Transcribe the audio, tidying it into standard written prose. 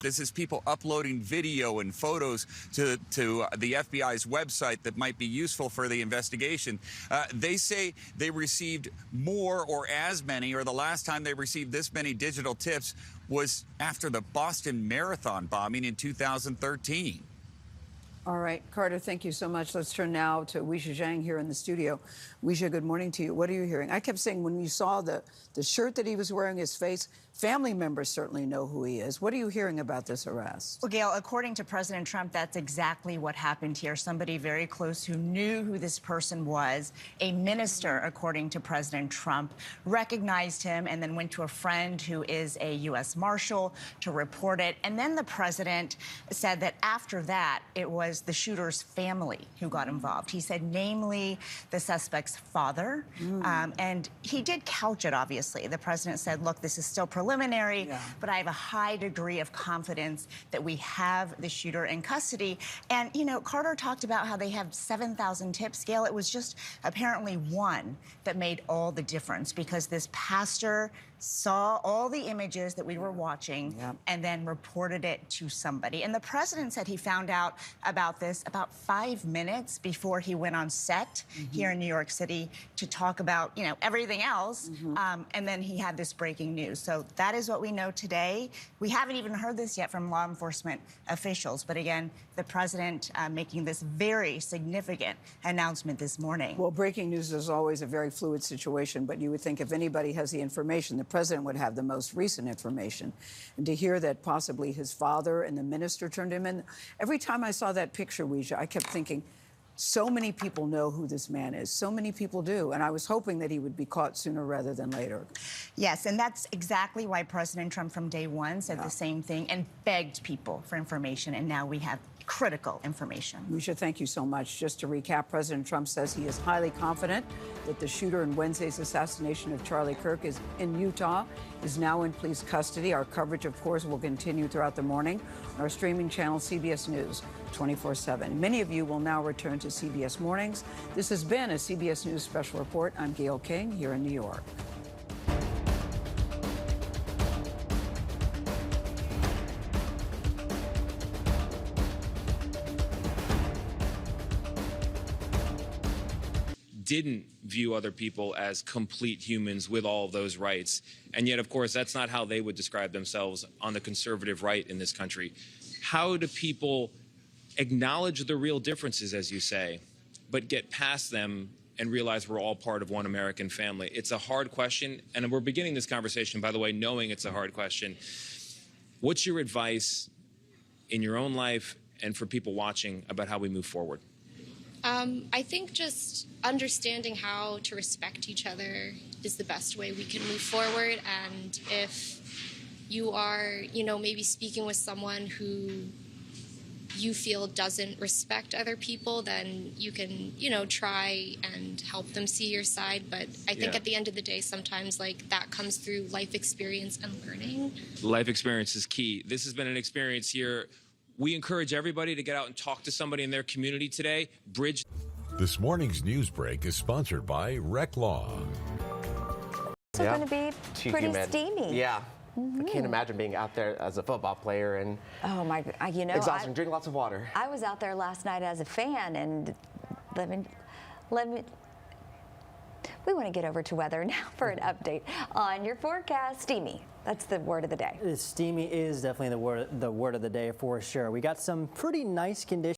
This is people uploading video and photos to the FBI's website that might be useful for the investigation. They say they received more or as many, or the last time they received this many digital tips was after the Boston Marathon bombing in 2013. All right, Carter, thank you so much. Let's turn now to Weijia Zhang here in the studio. Weijia, good morning to you. What are you hearing? I kept saying when you saw the shirt that he was wearing, his face, family members certainly know who he is. What are you hearing about this arrest? Well, Gail, according to President Trump, that's exactly what happened here. Somebody very close who knew who this person was, a minister, according to President Trump, recognized him and then went to a friend who is a U.S. Marshal to report it. And then the president said that after that, it was the shooter's family who got involved. He said, namely, the suspect's father. And he did couch it, obviously. The president said, look, this is still preliminary, but I have a high degree of confidence that we have the shooter in custody. And, you know, Carter talked about how they have 7,000 tips. Gail, it was just apparently one that made all the difference, because this pastor saw all the images that we were watching and then reported it to somebody. And the president said he found out about this about 5 minutes before he went on set here in New York City to talk about, you know, everything else. And then he had this breaking news. So that is what we know today. We haven't even heard this yet from law enforcement officials. But again, the president making this very significant announcement this morning. Well, breaking news is always a very fluid situation, but you would think if anybody has the information, the president would have the most recent information. And to hear that possibly his father and the minister turned him in, every time I saw that picture, Weijia, I kept thinking, so many people know who this man is. So many people do. And I was hoping that he would be caught sooner rather than later. Yes, and that's exactly why President Trump from day one said the same thing and begged people for information. And now we have critical information. Weijia, thank you so much. Just to recap, President Trump says he is highly confident that the shooter in Wednesday's assassination of Charlie Kirk is in Utah, is now in police custody. Our coverage, of course, will continue throughout the morning on our streaming channel, CBS News 24/7. Many of you will now return to CBS Mornings. This has been a CBS News Special Report. I'm Gail King here in New York. Didn't view other people as complete humans with all of those rights. And yet, of course, that's not how they would describe themselves on the conservative right in this country. How do people acknowledge the real differences, as you say, but get past them and realize we're all part of one American family? It's a hard question, and we're beginning this conversation, by the way, knowing it's a hard question. What's your advice in your own life and for people watching about how we move forward? I think just understanding how to respect each other is the best way we can move forward. And if you are, you know, maybe speaking with someone who you feel doesn't respect other people, then you can, you know, try and help them see your side. But I think at the end of the day, sometimes like that comes through life experience and learning. Life experience is key. This has been an experience here. We encourage everybody to get out and talk to somebody in their community today. Bridge. This morning's news break is sponsored by Rec Law. It's going to be pretty steamy. Yeah. I can't imagine being out there as a football player and you know, exhausting. Drink lots of water. I was out there last night as a fan, and let me. We want to get over to weather now for an update on your forecast. Steamy. That's the word of the day. Steamy is definitely the word of the day for sure. We got some pretty nice conditions.